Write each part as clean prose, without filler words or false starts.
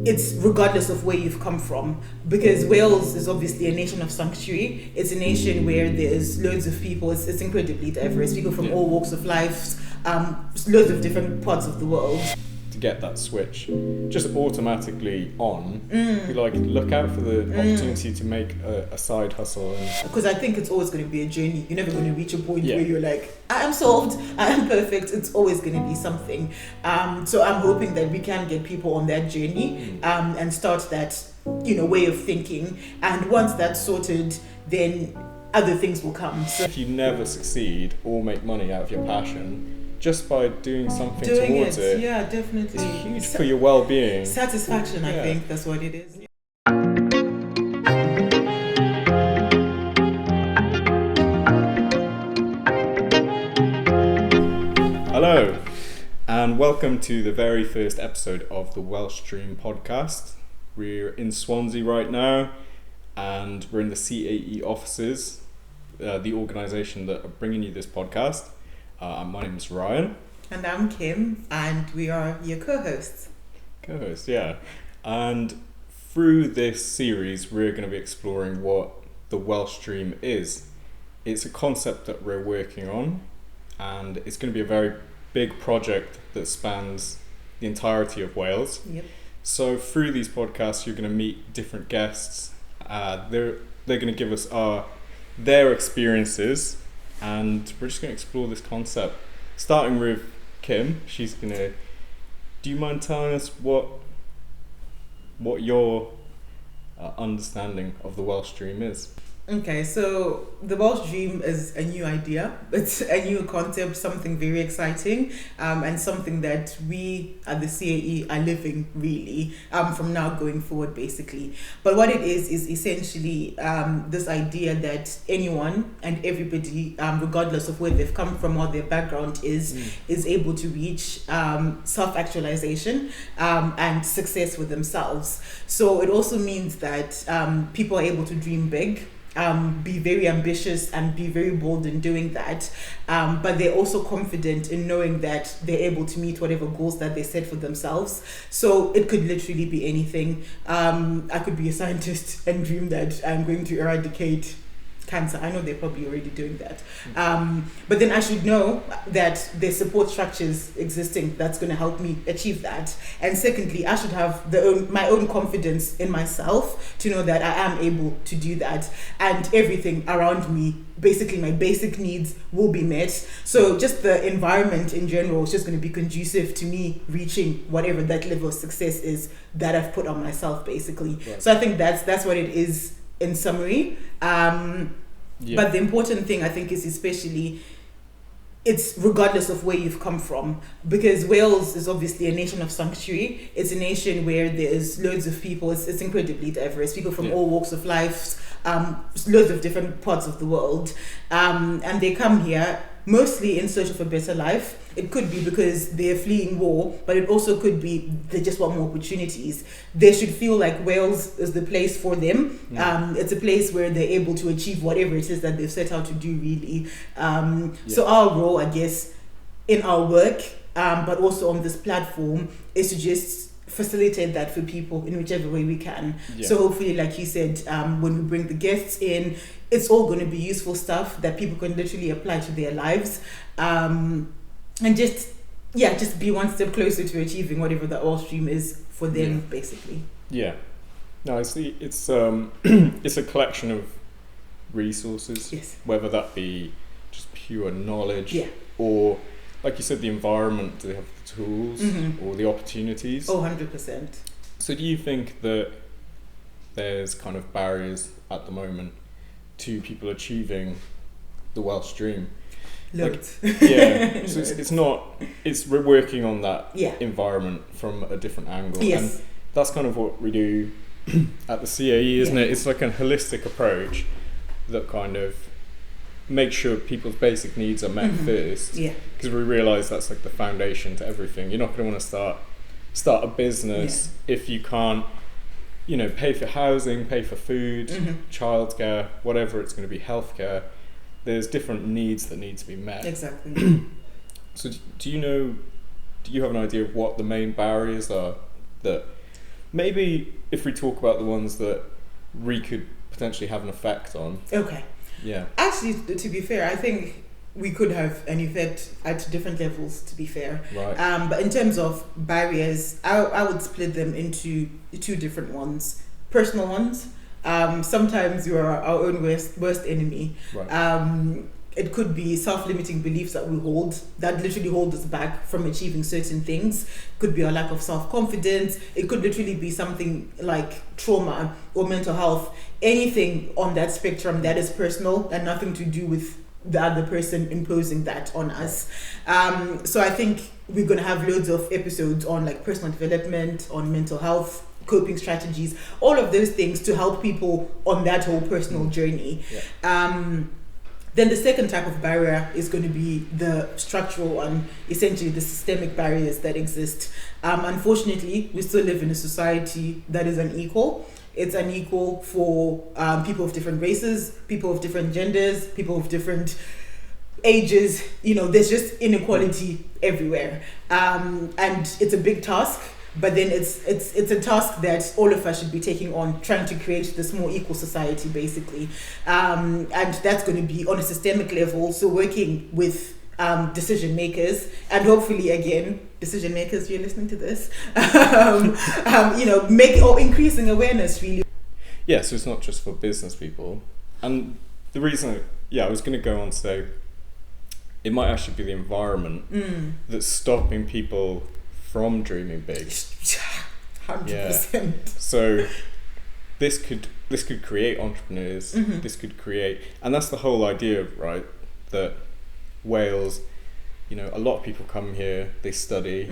it's regardless of where you've come from, because Wales is obviously a nation of sanctuary. It's a nation where there's loads of people. It's incredibly diverse, people from all walks of life, loads of different parts of the world. To get that switch just automatically on, we look out for the opportunity to make a side hustle. Because I think it's always going to be a journey. You're never going to reach a point where you're like, I am solved, I am perfect. It's always going to be something. So I'm hoping that we can get people on that journey and start that way of thinking. And once that's sorted, then other things will come. So if you never succeed or make money out of your passion, just by doing something towards it, yeah, definitely, it's huge for your well-being. Satisfaction, I think that's what it is. Hello, and welcome to the very first episode of the Welsh Dream podcast. We're in Swansea right now, and we're in the CAE offices, the organisation that are bringing you this podcast. My name is Ryan. And I'm Kim, and we are your co-hosts. Yeah. And through this series, we're going to be exploring what the Welsh Dream is. It's a concept that we're working on, and it's going to be a very big project that spans the entirety of Wales. Yep. So through these podcasts, you're going to meet different guests. They're going to give us their experiences, and we're just going to explore this concept. Starting with Kim, she's going to... Do you mind telling us what your understanding of the Welsh Dream is? Okay, so the Welsh Dream is a new idea. It's a new concept, something very exciting, and something that we at the CAE are living really from now going forward, basically. But what it is essentially this idea that anyone and everybody, regardless of where they've come from or their background is able to reach self-actualization and success with themselves. So it also means that people are able to dream big, be very ambitious and be very bold in doing that, but they're also confident in knowing that they're able to meet whatever goals that they set for themselves. So it could literally be anything. I could be a scientist and dream that I'm going to eradicate cancer. I know they're probably already doing that, but then I should know that there's support structures existing that's going to help me achieve that. And secondly, I should have my own confidence in myself to know that I am able to do that, and everything around me, basically my basic needs, will be met. So just the environment in general is just going to be conducive to me reaching whatever that level of success is that I've put on myself, basically. Right. So I think that's what it is in summary. But the important thing, I think, is especially it's regardless of where you've come from, because Wales is obviously a nation of sanctuary. It's a nation where there's loads of people. It's incredibly diverse, people from all walks of life, loads of different parts of the world, and they come here mostly in search of a better life. It could be because they're fleeing war, but it also could be they just want more opportunities. They should feel like Wales is the place for them. It's a place where they're able to achieve whatever it is that they've set out to do, really. So our role, I guess, in our work, but also on this platform, is to just facilitate that for people in whichever way we can. So hopefully, like you said, when we bring the guests in, it's all going to be useful stuff that people can literally apply to their lives, and just be one step closer to achieving whatever the Welsh Dream is for them, basically. No, it's it's a collection of resources, whether that be just pure knowledge, or, like you said, the environment. Do they have the tools or the opportunities? 100%. So do you think that there's kind of barriers at the moment to people achieving the Welsh Dream? Loads. So we're working on that environment from a different angle. And that's kind of what we do at the CAE, isn't it? It's like a holistic approach that kind of make sure people's basic needs are met first, because we realise that's like the foundation to everything. You're not going to want to start a business if you can't, pay for housing, pay for food, childcare, whatever it's going to be, healthcare. There's different needs that need to be met. Exactly. So do you have an idea of what the main barriers are that maybe if we talk about the ones that we could potentially have an effect on. Okay. Yeah. Actually, to be fair, I think we could have an effect at different levels, to be fair. Right. But in terms of barriers, I would split them into two different ones. Personal ones. Sometimes you are our own worst enemy. Right. It could be self-limiting beliefs that we hold that literally hold us back from achieving certain things. It could be a lack of self-confidence. It could literally be something like trauma or mental health. Anything on that spectrum that is personal and nothing to do with the other person imposing that on us. So I think we're going to have loads of episodes on like personal development, on mental health, coping strategies, all of those things to help people on that whole personal journey. Yeah. Then the second type of barrier is going to be the structural one, essentially the systemic barriers that exist. Unfortunately, we still live in a society that is unequal. It's unequal for people of different races, people of different genders, people of different ages. There's just inequality everywhere. And it's a big task. But then it's a task that all of us should be taking on, trying to create this more equal society, basically. And that's going to be on a systemic level, so working with decision makers, and hopefully, again, decision makers, you're listening to this, increasing awareness, really. Yeah, so it's not just for business people. And the reason, I was going to go on to say, it might actually be the environment that's stopping people from dreaming big. 100%. Yeah. So this could create entrepreneurs. Mm-hmm. This could create, and that's the whole idea, right? That Wales, a lot of people come here, they study,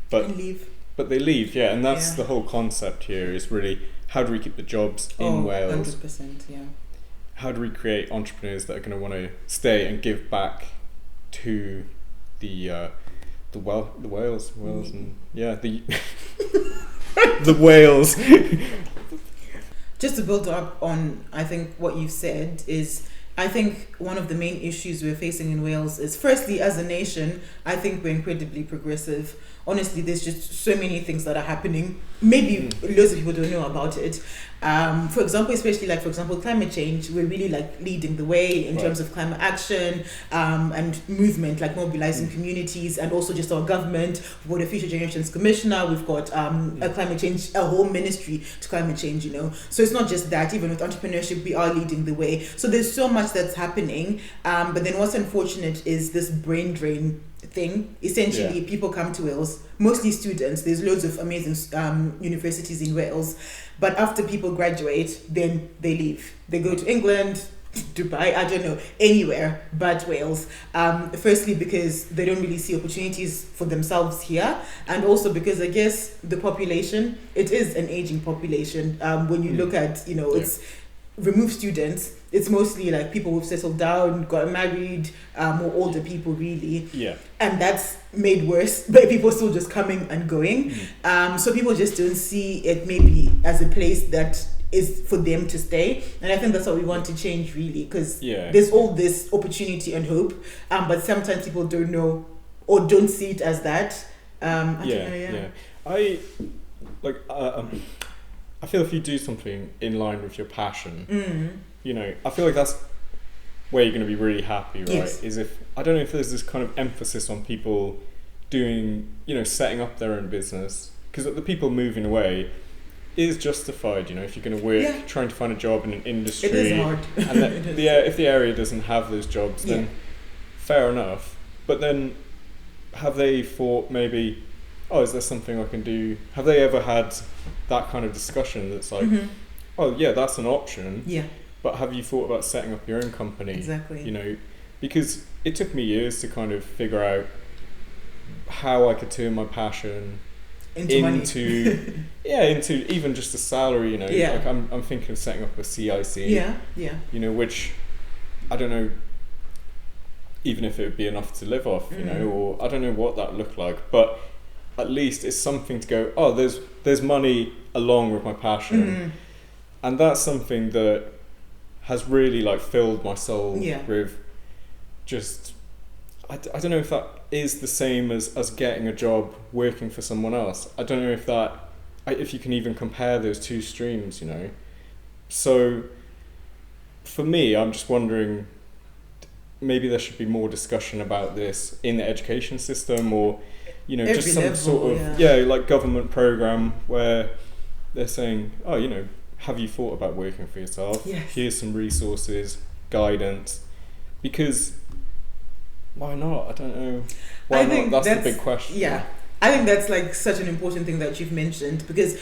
but and leave. But they leave, yeah, and that's the whole concept here. Is really how do we keep the jobs in Wales? 100%, yeah. How do we create entrepreneurs that are going to want to stay and give back to the Wales, and the Wales. Just to build up on, I think what you've said is, I think one of the main issues we're facing in Wales is, firstly, as a nation, I think we're incredibly progressive. Honestly, there's just so many things that are happening. Maybe loads of people don't know about it. For example, especially climate change, we're really leading the way in terms of climate action and movement, mobilizing communities, and also just our government. We've got a Future Generations Commissioner. We've got a whole ministry to climate change. So it's not just that. Even with entrepreneurship, we are leading the way. So there's so much that's happening. But then what's unfortunate is this brain drain thing. Essentially, people come to Wales, mostly students. There's loads of amazing universities in Wales, but after people graduate, then they leave. They go to England, Dubai, I don't know, anywhere but Wales. Firstly, because they don't really see opportunities for themselves here, and also because I guess the population, it is an aging population. When you look at, it's remove students, it's mostly people who've settled down, got married, or older people, really. Yeah. And that's made worse by people still just coming and going. So people just don't see it maybe as a place that is for them to stay. And I think that's what we want to change, really, because there's all this opportunity and hope, but sometimes people don't know or don't see it as that. I feel if you do something in line with your passion, I feel like that's where you're going to be really happy, right? Yes. Is if, I don't know if there's this kind of emphasis on people doing, setting up their own business, because the people moving away is justified, if you're going to work, trying to find a job in an industry. It is hard. And if the area doesn't have those jobs, then fair enough. But then have they thought maybe, is there something I can do? Have they ever had that kind of discussion that's like, that's an option. Yeah. But have you thought about setting up your own company? Exactly. Because it took me years to kind of figure out how I could turn my passion into money. into even just a salary, I'm thinking of setting up a CIC. Which I don't know even if it would be enough to live off, or I don't know what that looked like, but at least it's something to go, there's money along with my passion. And that's something that has really filled my soul with just, I don't know if that is the same as getting a job working for someone else. I don't know if that if you can even compare those two streams, So for me, I'm just wondering, maybe there should be more discussion about this in the education system, or just some level, sort of like government program where they're saying, oh, have you thought about working for yourself? Yes. Here's some resources, guidance, because why not? I don't know. Why not? That's the big question. Yeah, I think that's like such an important thing that you've mentioned, because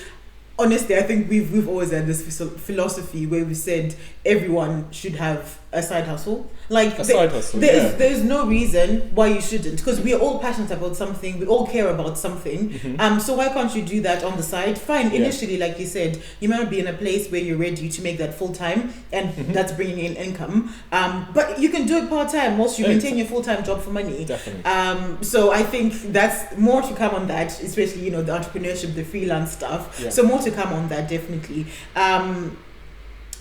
honestly, I think we've always had this philosophy where we said everyone should have a side hustle. Like there's no reason why you shouldn't, because we are all passionate about something, we all care about something. Mm-hmm. So why can't you do that on the side? Fine, initially, like you said, you might not be in a place where you're ready to make that full time, and that's bringing in income. But you can do it part time whilst you maintain your full time job for money. Definitely. So I think that's more to come on that, especially the entrepreneurship, the freelance stuff. Yeah. So more to come on that, definitely.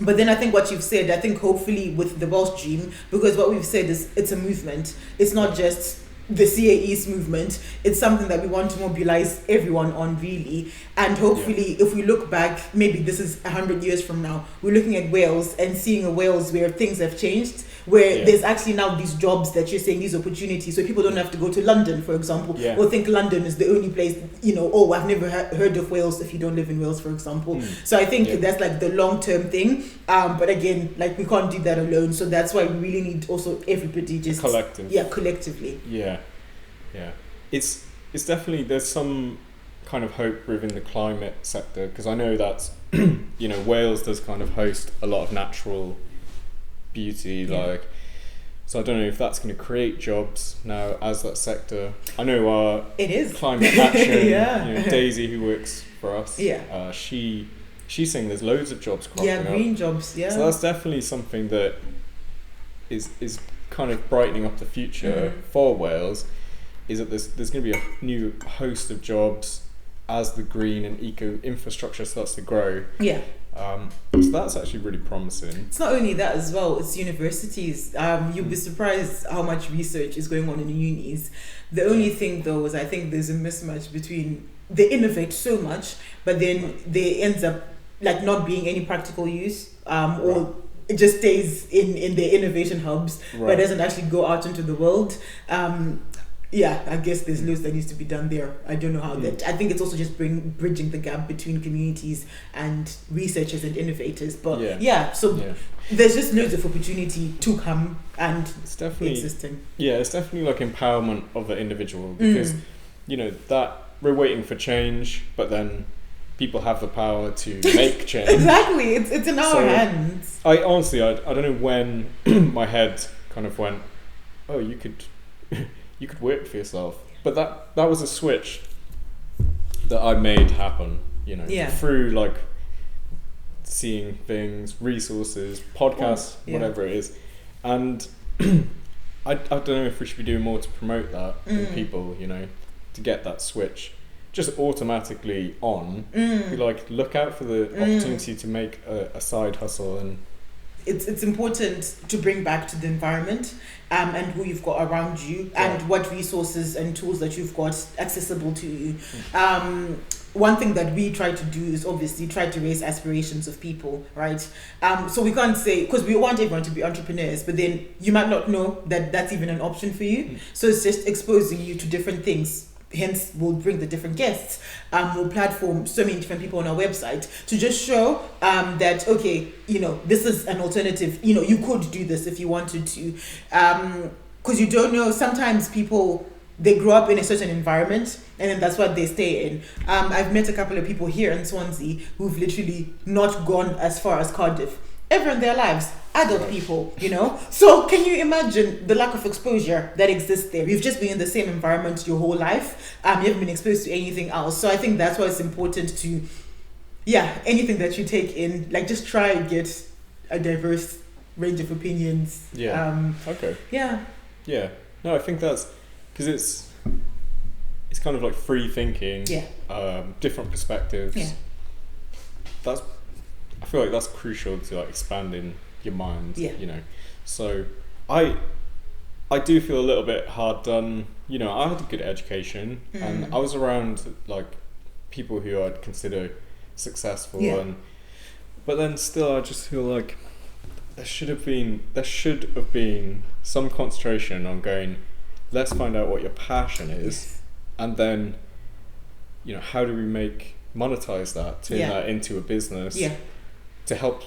But then I think what you've said, I think hopefully with the Welsh Dream, because what we've said is it's a movement. It's not just the CAE's movement. It's something that we want to mobilize everyone on, really. And hopefully, if we look back, maybe this is 100 years from now, we're looking at Wales and seeing a Wales where things have changed, where there's actually now these jobs that you're saying, these opportunities, so people don't have to go to London, for example, or think London is the only place, I've never heard of Wales if you don't live in Wales, for example. So I think that's like the long-term thing. But again, like we can't do that alone. So that's why we really need also everybody just... Collective. Yeah, collectively. Yeah. It's definitely, there's some kind of hope within the climate sector, because I know that's, Wales does kind of host a lot of natural beauty, so I don't know if that's going to create jobs now as that sector. I know our it is climate action, Daisy, who works for us, she's saying there's loads of jobs cropping up. Green jobs, so that's definitely something that is kind of brightening up the future for Wales, is that there's going to be a new host of jobs as the green and eco infrastructure starts to grow. So that's actually really promising. It's not only that as well, it's universities. You'll be surprised how much research is going on in unis. The only thing though is I think there's a mismatch between, they innovate so much, but then there ends up like not being any practical use, or it just stays in their innovation hubs, but doesn't actually go out into the world. I guess there's loads that needs to be done there. I don't know how that. I think it's also just bridging the gap between communities and researchers and innovators. But there's just loads of opportunity to come, and it's definitely existing. It's definitely like empowerment of the individual, because that we're waiting for change, but then people have the power to make change. Exactly, it's in our hands. I honestly, I don't know when my head kind of went, oh, you could work for yourself, but that was a switch that I made happen, through like seeing things, resources, podcasts, whatever it is, and I don't know if we should be doing more to promote that in people, to get that switch just automatically on. Be like, look out for the opportunity to make a side hustle, and it's important to bring back to the environment and who you've got around you, and what resources and tools that you've got accessible to you. One thing that we try to do is obviously try to raise aspirations of people, right? So we can't say, because we want everyone to be entrepreneurs, but then you might not know that that's even an option for you. So it's just exposing you to different things. Hence, we'll bring the different guests. We'll platform so many different people on our website to just show that, okay, this is an alternative. You could do this if you wanted to. Because you don't know, sometimes people, they grow up in a certain environment and then that's what they stay in. I've met a couple of people here in Swansea who've literally not gone as far as Cardiff ever in their lives. Adult people, So can you imagine the lack of exposure that exists there? You've just been in the same environment your whole life. You haven't been exposed to anything else. So I think that's why it's important to, anything that you take in, like just try and get a diverse range of opinions. Okay. No, I think that's because it's kind of like free thinking. Different perspectives. I feel like that's crucial to like expanding your mind. So I do feel a little bit hard done. I had a good education and I was around like people who I'd consider successful, but then still I just feel like there should have been some concentration on going, let's find out what your passion is, and then, you know, how do we monetize that, turn that into a business to help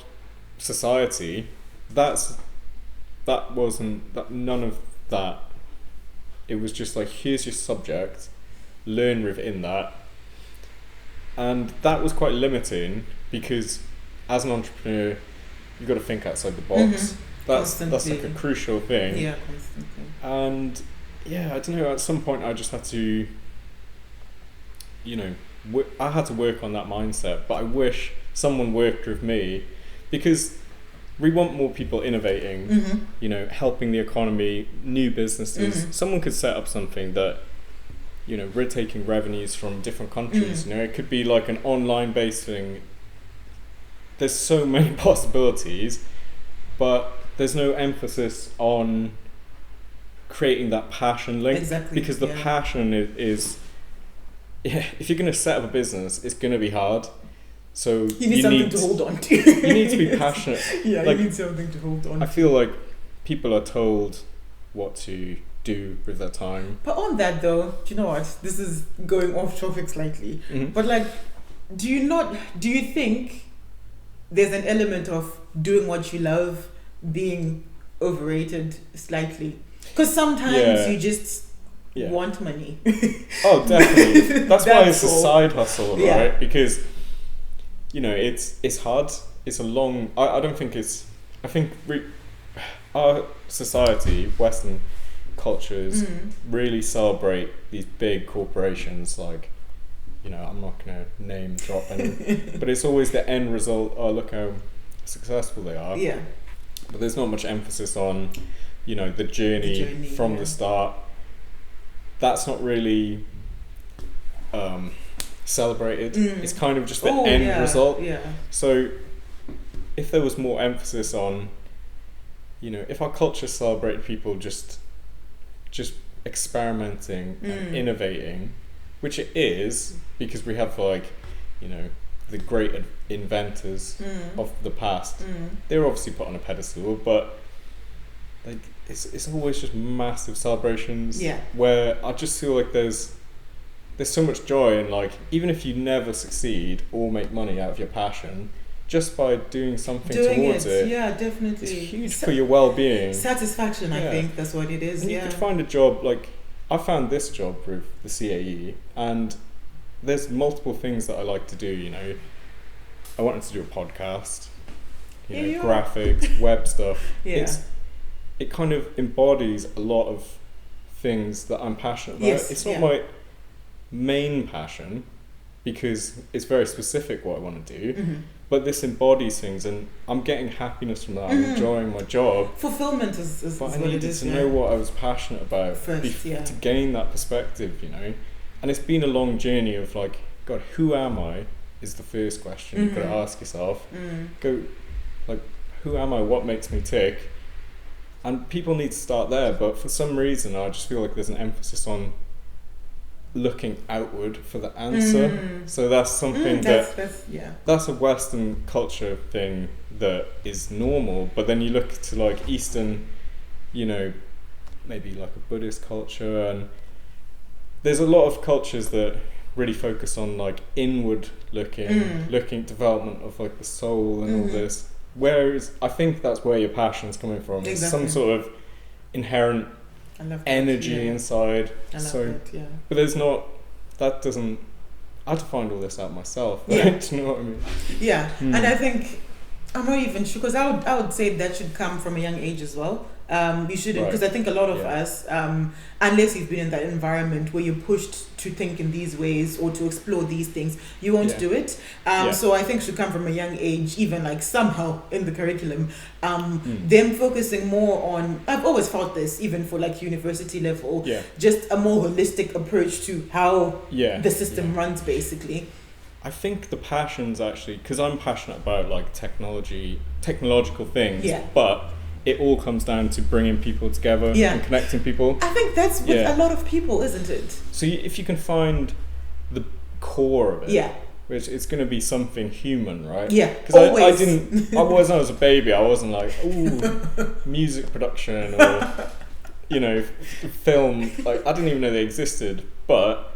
society. None of that. It was just like, here's your subject, learn within that. And that was quite limiting, because as an entrepreneur, you've got to think outside the box. That's like a crucial thing. Yeah, constantly. And I don't know, at some point I just had to, you know, I had to work on that mindset, but I wish someone worked with me, because we want more people innovating, you know, helping the economy, new businesses. Someone could set up something that, you know, we're taking revenues from different countries. You know, it could be like an online based thing. There's so many possibilities, but there's no emphasis on creating that passion link. Exactly. Because the passion is if you're going to set up a business, it's going to be hard. So you need something to hold on to. You need to be passionate. You need something to hold on to. I feel like people are told what to do with their time. But on that though, do you know what? This is going off topic slightly. But like, do you think there's an element of doing what you love being overrated slightly? Because sometimes you just want money. Oh, definitely. That's why it's a side hustle, right? Because, you know, it's hard. It's a long. I don't think it's. I think our society, Western cultures, really celebrate these big corporations. Like, you know, I'm not gonna name drop any, but it's always the end result. Oh, look how successful they are. Yeah. But there's not much emphasis on, you know, the journey from the start. That's not really celebrated. It's kind of just the end result. Yeah. So if there was more emphasis on, you know, if our culture celebrated people just experimenting and innovating, which it is, because we have, like, you know, the great inventors of the past. They're obviously put on a pedestal, but like it's always just massive celebrations. Where I just feel like there's so much joy in, like, even if you never succeed or make money out of your passion, just by doing something towards it. Yeah, definitely. It's huge for your well-being. Satisfaction, I think that's what it is. And you could find a job, like I found this job with the CAE, and there's multiple things that I like to do. You know, I wanted to do a podcast, you know, graphics, web stuff. It kind of embodies a lot of things that I'm passionate about. It's not my main passion, because it's very specific what I want to do, but this embodies things, and I'm getting happiness from that. I'm enjoying my job. Fulfillment is but what I needed it is, to know what I was passionate about first, to gain that perspective, you know. And it's been a long journey of, like, God, who am I is the first question you've got to ask yourself. Go, like, who am I? What makes me tick? And people need to start there, but for some reason I just feel like there's an emphasis on looking outward for the answer. So that's something that's a Western culture thing that is normal, but then you look to, like, Eastern, you know, maybe like a Buddhist culture, and there's a lot of cultures that really focus on, like, inward looking development of, like, the soul and all this, whereas I think that's where your passion's coming from. There's some sort of inherent energy inside. I love that, but there's not, that doesn't, I had to find all this out myself. Do you know what I mean? And I think I'm not even sure, because I would say that should come from a young age as well. You shouldn't, because I think a lot of us, unless you've been in that environment where you're pushed to think in these ways or to explore these things, you won't do it. So I think it should come from a young age, even like somehow in the curriculum, them focusing more on, I've always felt this, even for like university level, just a more holistic approach to how the system runs, basically. I think the passion's actually, because I'm passionate about, like, technological things, but it all comes down to bringing people together and connecting people. I think that's with a lot of people, isn't it? So if you can find core of it. Yeah. Which it's going to be something human, right? Yeah, because I was a baby, I wasn't like, ooh, music production or, you know, film. Like, I didn't even know they existed, but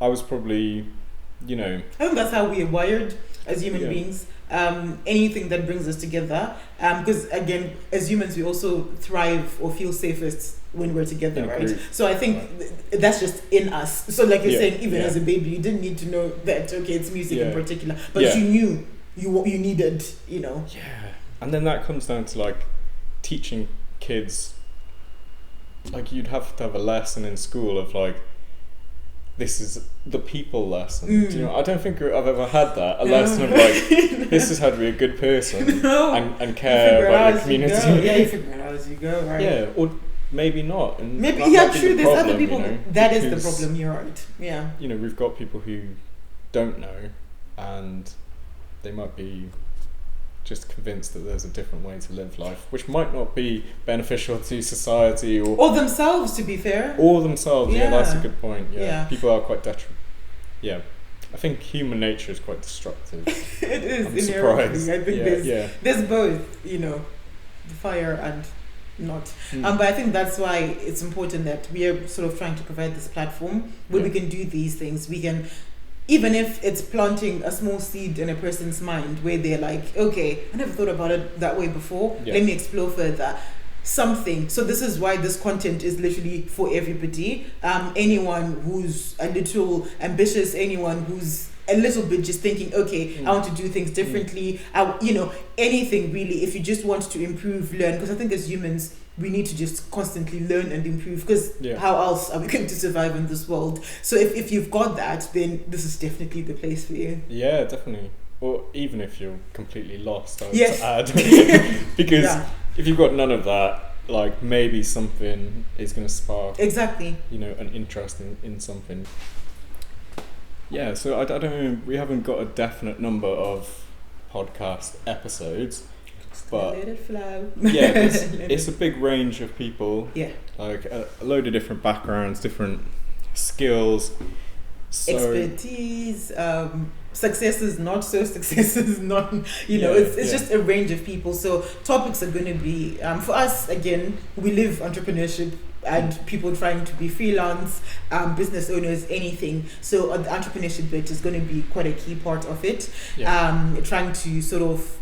I was probably, you know. I think that's how we are wired as human beings. Anything that brings us together, because again, as humans, we also thrive or feel safest when we're together, right? So I think that's just in us. So like you're saying, even as a baby, you didn't need to know that, okay, it's music in particular, but you knew you needed, you know. Yeah, and then that comes down to like teaching kids. Like, you'd have to have a lesson in school of like, this is the people lesson. You know, I don't think I've ever had that. A lesson of like, this is how to be a good person and care about your community. Yeah, you figure it out as you go, right? Yeah, or maybe not. And maybe true. There's other people. You know, that is the problem. You're right. Yeah. You know, we've got people who don't know, and they might be just convinced that there's a different way to live life, which might not be beneficial to society or themselves, to be fair. Or themselves, yeah, that's a good point. Yeah. People are quite I think human nature is quite destructive. It is. I'm surprised. I think there's both, you know, the fire and not. But I think that's why it's important that we are sort of trying to provide this platform where we can do these things. We can, even if it's planting a small seed in a person's mind where they're like, okay, I never thought about it that way before. Let me explore further. Something. So this is why this content is literally for everybody. Anyone who's a little ambitious, anyone who's a little bit just thinking, okay, I want to do things differently. You know, anything really. If you just want to improve, learn. Because I think as humans, we need to just constantly learn and improve, because how else are we going to survive in this world? So if you've got that, then this is definitely the place for you. Yeah, definitely. Or even if you're completely lost, I would add. Because if you've got none of that, like, maybe something is going to spark, you know, an interest in something. Yeah, so I don't know, we haven't got a definite number of podcast episodes. But let it flow. It's a big range of people. Yeah. Like a load of different backgrounds, different skills, expertise, successes, not so successes, not, you know, it's just a range of people. So topics are going to be, for us, again, we live entrepreneurship and people trying to be freelance, business owners, anything. So the entrepreneurship bit is going to be quite a key part of it. Trying to sort of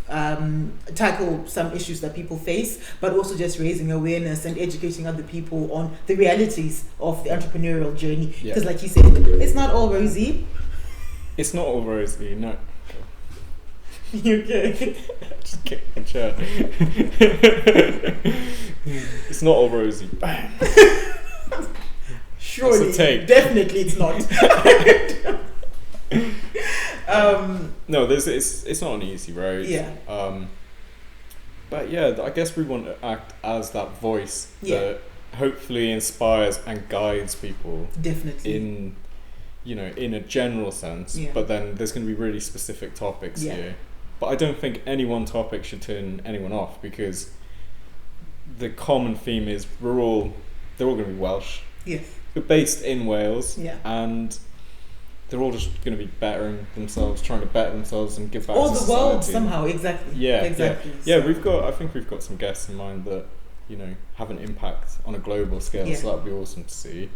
tackle some issues that people face, but also just raising awareness and educating other people on the realities of the entrepreneurial journey. Because like you said, it's not all rosy. It's not all rosy, no. You okay? Just kick the chair. It's not all rosy. Bang. Surely, definitely it's not. No, it's not an easy road. But yeah, I guess we want to act as that voice that hopefully inspires and guides people. Definitely. In, you know, in a general sense. But then there's going to be really specific topics here. But I don't think any one topic should turn anyone off, because the common theme is they're all going to be Welsh. Yes. We're based in Wales. And they're all just going to be bettering themselves, trying to better themselves and give back to society. All the world somehow, exactly. Yeah, I think we've got some guests in mind that, you know, have an impact on a global scale, so that'd be awesome to see.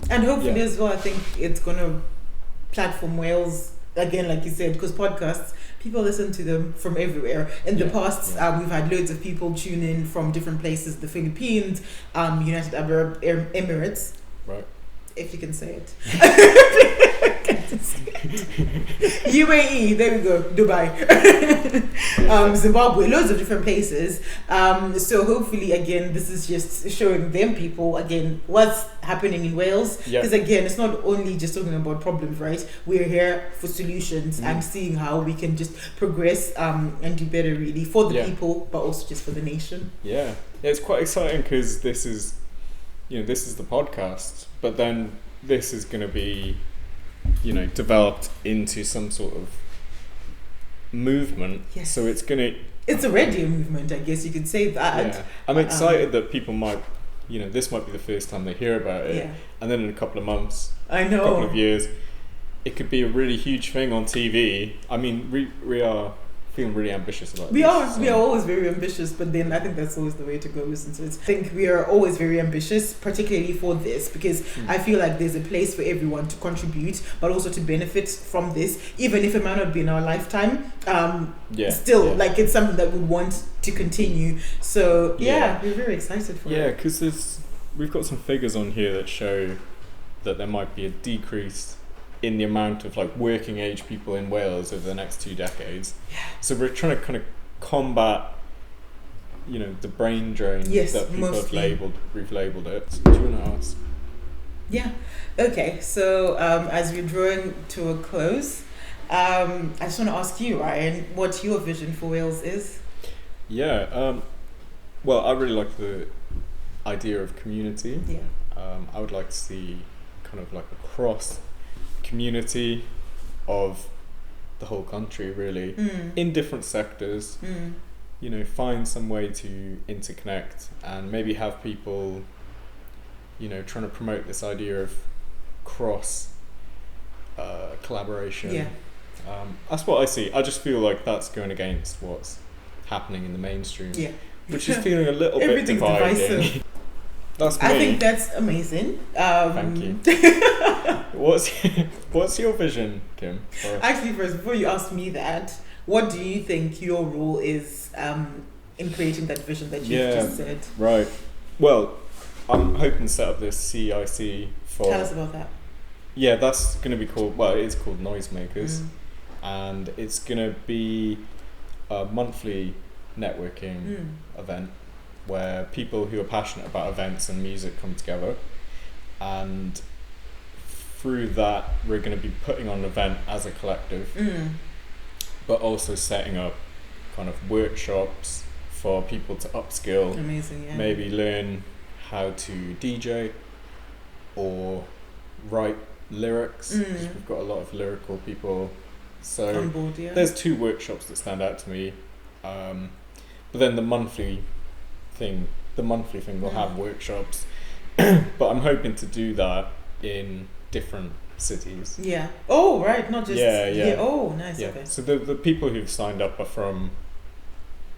And hopefully as well, I think it's going to platform Wales. Again, like you said, because podcasts, people listen to them from everywhere. In the past, we've had loads of people tune in from different places, the Philippines, United Arab Emirates. Right. If you can say it. UAE, there we go, Dubai. Zimbabwe, loads of different places. So hopefully, again, this is just showing them people, again, what's happening in Wales. Because again, it's not only just talking about problems, right? We're here for solutions and seeing how we can just progress and do better, really, for the people, but also just for the nation. Yeah, it's quite exciting because this is the podcast, but then this is going to be, you know, developed into some sort of movement. So it's already a movement, I guess you could say that. I'm excited that people might this might be the first time they hear about it, and then in a couple of months, a couple of years, it could be a really huge thing on TV. I mean, we are feeling really ambitious about we are always very ambitious, but then I think that's always the way to go, isn't it? I think we are always very ambitious, particularly for this, because I feel like there's a place for everyone to contribute, but also to benefit from this, even if it might not be in our lifetime. Like it's something that we want to continue. So we're very excited for it. Yeah, because we've got some figures on here that show that there might be a decrease in the amount of like working age people in Wales over the next 2 decades. So we're trying to kind of combat, the brain drain that people we've labelled it. So do you want to ask? Yeah. Okay. So as we're drawing to a close, I just want to ask you, Ryan, what your vision for Wales is? Yeah. Well, I really like the idea of community. Yeah. I would like to see kind of like a cross community of the whole country, really, in different sectors. Find some way to interconnect and maybe have people, trying to promote this idea of cross collaboration. Yeah. That's what I see. I just feel like that's going against what's happening in the mainstream, which is feeling a little bit dividing. Divisive. That's me. I think that's amazing. Thank you. What's your vision, Kim? Actually, first, before you ask me that, what do you think your role is in creating that vision that you just said? Right. Well, I'm hoping to set up this CIC for... Tell us about that. Yeah, that's going to be called... Well, it is called Noisemakers. And it's going to be a monthly networking event where people who are passionate about events and music come together, and through that we're going to be putting on an event as a collective, but also setting up kind of workshops for people to upskill. Amazing, yeah. Maybe learn how to DJ or write lyrics, because we've got a lot of lyrical people. So on board, there's 2 workshops that stand out to me, but then the monthly thing will have workshops, but I'm hoping to do that in different cities. Yeah. Oh, right, not just... Yeah. Oh, nice, yeah. Okay. So the people who've signed up are from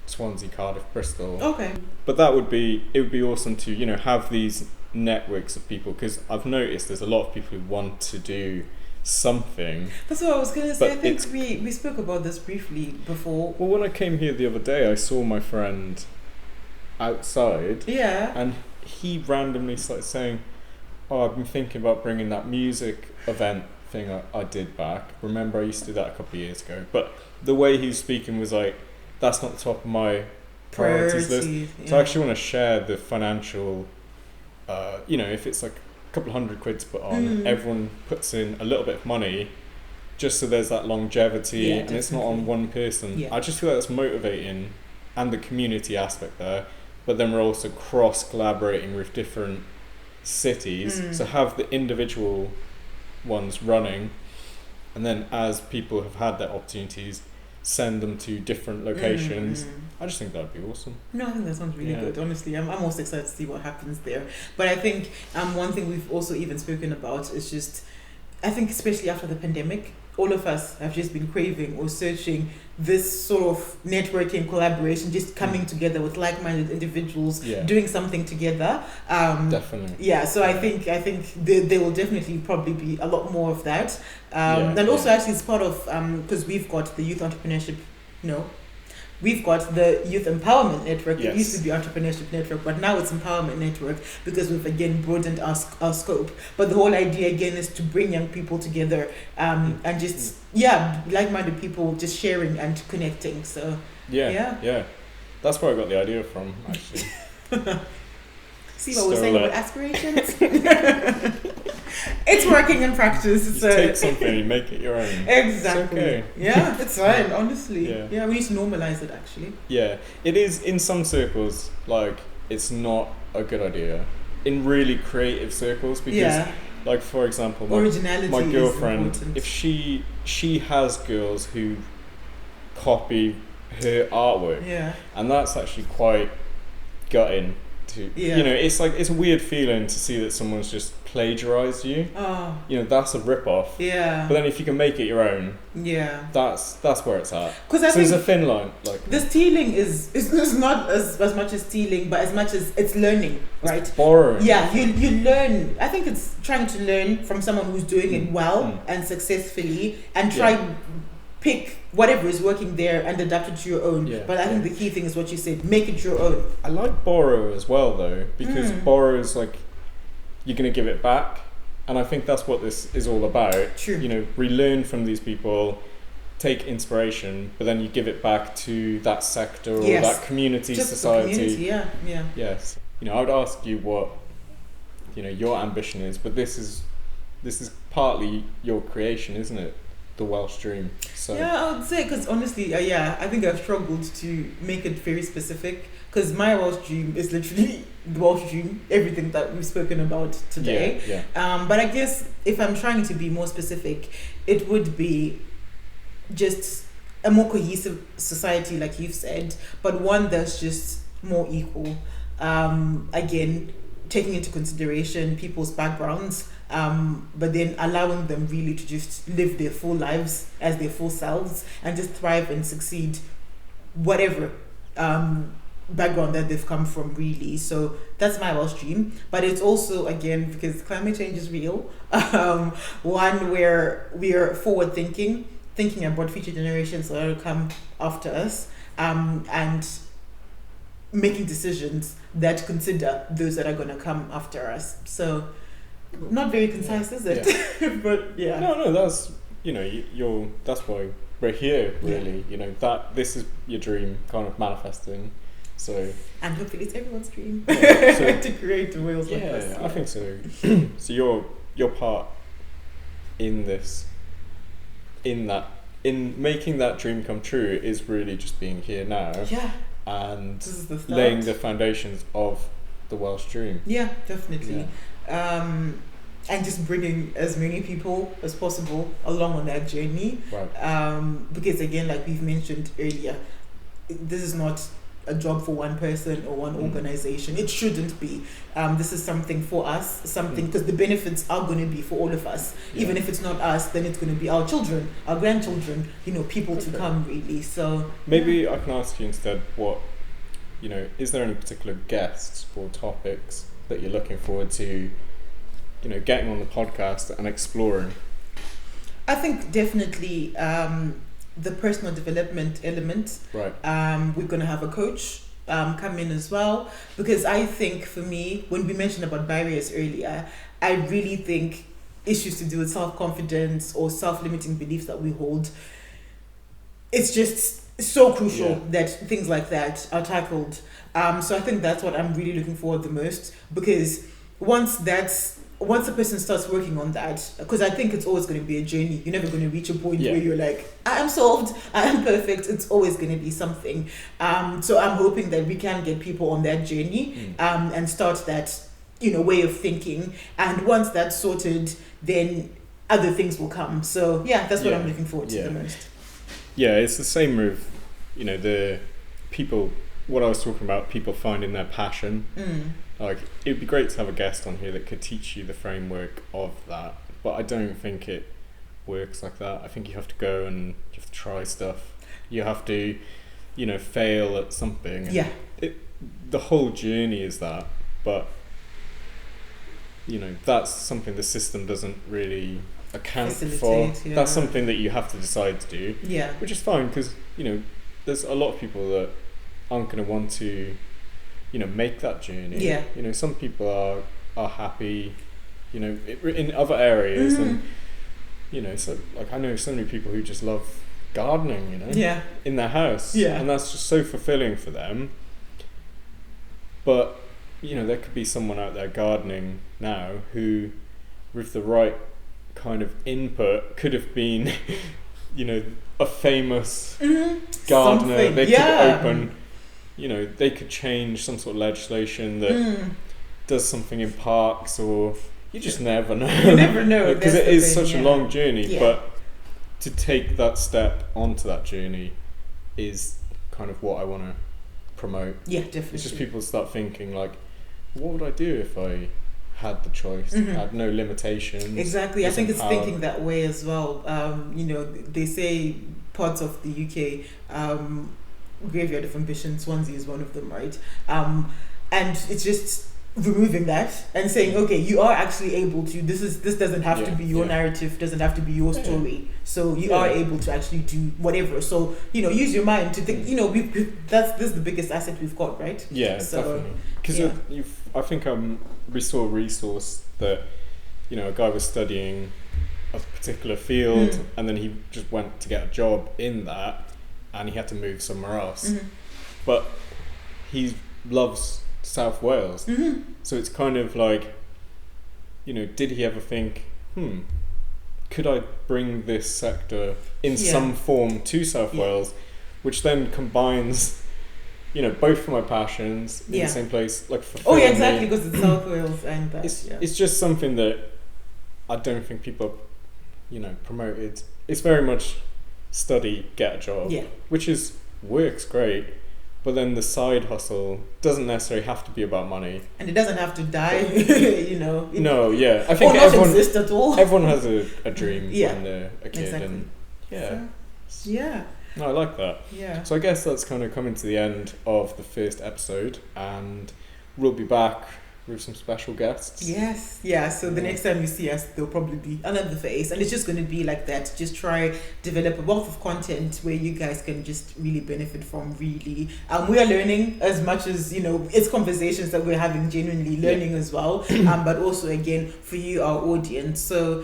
Swansea, Cardiff, Bristol. Okay. But it would be awesome to, have these networks of people, because I've noticed there's a lot of people who want to do something. That's what I was going to say. I think we spoke about this briefly before. Well, when I came here the other day, I saw my friend outside, and he randomly started saying, I've been thinking about bringing that music event thing I did back. Remember, I used to do that a couple of years ago. But the way he was speaking was like, that's not the top of my priorities list. So I actually want to share the financial, if it's like a couple of £100 to put on, everyone puts in a little bit of money, just so there's that longevity, and it's not on one person. I just feel like that's motivating, and the community aspect there. But then we're also cross-collaborating with different cities. So have the individual ones running, and then as people have had their opportunities, send them to different locations. I just think that would be awesome. No, I think that sounds really good. Honestly, I'm most excited to see what happens there. But I think one thing we've also even spoken about is just, I think especially after the pandemic, all of us have just been craving or searching this sort of networking, collaboration, just coming together with like-minded individuals, doing something together. Definitely. Yeah, so I think there will definitely probably be a lot more of that. And also actually it's part of, because we've got the youth entrepreneurship, we've got the Youth Empowerment Network. It used to be Entrepreneurship Network, but now it's Empowerment Network, because we've again broadened our scope. But the whole idea again is to bring young people together, and just like-minded people just sharing and connecting. So yeah. That's where I got the idea from, actually. See what we're saying about aspirations? It's working in practice. You take something and make it your own. Exactly. It's okay. Yeah, it's fine, honestly. Yeah, we need to normalize it, actually. Yeah, it is in some circles, like, it's not a good idea. In really creative circles, because, like, for example, my girlfriend, if she has girls who copy her artwork, and that's actually quite gutting, to, it's like, it's a weird feeling to see that someone's just plagiarized you. That's a rip-off. But then if you can make it your own, that's where it's at. Because there's a thin line. Like, the stealing is not as much as stealing, but as much as it's learning, right? It's borrowing. You learn. I think it's trying to learn from someone who's doing it well and successfully, and try pick whatever is working there and adapt it to your own. But I think the key thing is what you said, make it your own. I like borrow as well, though, because borrow is like, you're going to give it back. And I think that's what this is all about. True. Relearn from these people, take inspiration, but then you give it back to that sector or that community, society. The community, Yes. I would ask you what, your ambition is, but this is partly your creation, isn't it? The Welsh Dream. So I would say, because honestly, I think I've struggled to make it very specific, because my Welsh Dream is literally the Welsh Dream, everything that we've spoken about today. But I guess if I'm trying to be more specific, it would be just a more cohesive society, like you've said, but one that's just more equal. Again, taking into consideration people's backgrounds, but then allowing them really to just live their full lives as their full selves and just thrive and succeed, whatever background that they've come from, really. So that's my Welsh Dream. But it's also, again, because climate change is real, one where we are forward thinking about future generations that will come after us, and making decisions that consider those that are going to come after us. So not very concise, is it? But no, that's that's why we're here, really. That this is your dream kind of manifesting. So, and hopefully it's everyone's dream to create whales like this. I think so. So your part in this, in making that dream come true, is really just being here now. And this is the laying the foundations of the Welsh Dream. Definitely. And just bringing as many people as possible along on that journey. Because again, like we've mentioned earlier, this is not a job for one person or one organization. It shouldn't be. This is something for us, because the benefits are going to be for all of us. Even if it's not us, then it's going to be our children, our grandchildren, people to come, really. So maybe I can ask you instead, what, is there any particular guests or topics that you're looking forward to, getting on the podcast and exploring? I think definitely the personal development element. We're going to have a coach come in as well, because I think for me, when we mentioned about barriers earlier, I really think issues to do with self-confidence or self-limiting beliefs that we hold, it's just so crucial that things like that are tackled. So I think that's what I'm really looking forward the most, because once a person starts working on that, because I think it's always going to be a journey. You're never going to reach a point where you're like, I am solved, I am perfect. It's always going to be something. So I'm hoping that we can get people on that journey and start that, way of thinking. And once that's sorted, then other things will come. So that's what I'm looking forward to the most. It's the same with, the people, what I was talking about, people finding their passion. Like, it'd be great to have a guest on here that could teach you the framework of that, but I don't think it works like that. I think you have to go and you have to try stuff. You have to, fail at something. The whole journey is that, but, that's something the system doesn't really account for. That's something that you have to decide to do, which is fine, because, there's a lot of people that aren't going to want to make that journey. Some people are happy, in other areas, and so like I know so many people who just love gardening, in their house, and that's just so fulfilling for them. But there could be someone out there gardening now who, with the right kind of input, could have been, a famous gardener. They could open. They could change some sort of legislation that does something in parks, or you just never know. You never know. Because it is such a long journey, but to take that step onto that journey is kind of what I want to promote. Definitely. It's just people start thinking like, what would I do if I had the choice, had no limitations? Exactly. I think it's thinking that way as well. They say parts of the UK, graveyard of ambition, Swansea is one of them, right? And it's just removing that and saying, okay, you are actually able to, this doesn't have to be your narrative, doesn't have to be your story, so you are able to actually do whatever. So use your mind to think. This is the biggest asset we've got, right? Definitely, because I think we saw a resource that a guy was studying a particular field and then he just went to get a job in that and he had to move somewhere else, but he loves South Wales, so it's kind of like, did he ever think, could I bring this sector in some form to South Wales, which then combines, both of my passions in the same place, like exactly, because it's South Wales and that, it's just something that I don't think people, promoted. It's very much study, get a job, which works great. But then the side hustle doesn't necessarily have to be about money, and it doesn't have to die. No, I think everyone exist at all. Everyone has a dream when they're a kid, and No, I like that. Yeah. So I guess that's kind of coming to the end of the first episode, and we'll be back with some special guests. Yes, so the next time you see us, there'll probably be another face, and it's just going to be like that. Just try develop a wealth of content where you guys can just really benefit from. Really, we are learning as much as it's conversations that we're having, genuinely learning as well. But also again for you, our audience. So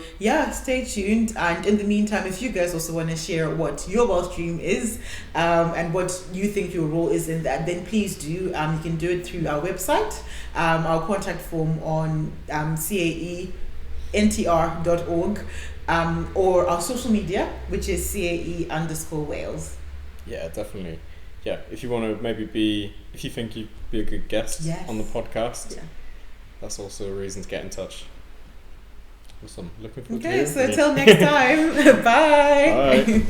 stay tuned. And in the meantime, if you guys also want to share what your Welsh Dream is, and what you think your role is in that, then please do. You can do it through our website. Our contact form on caentr.org, or our social media, which is CAE_Wales. Yeah, definitely. Yeah, if you want to if you think you'd be a good guest on the podcast, that's also a reason to get in touch. Awesome. Looking forward to it. Okay, so till next time. Bye. Bye.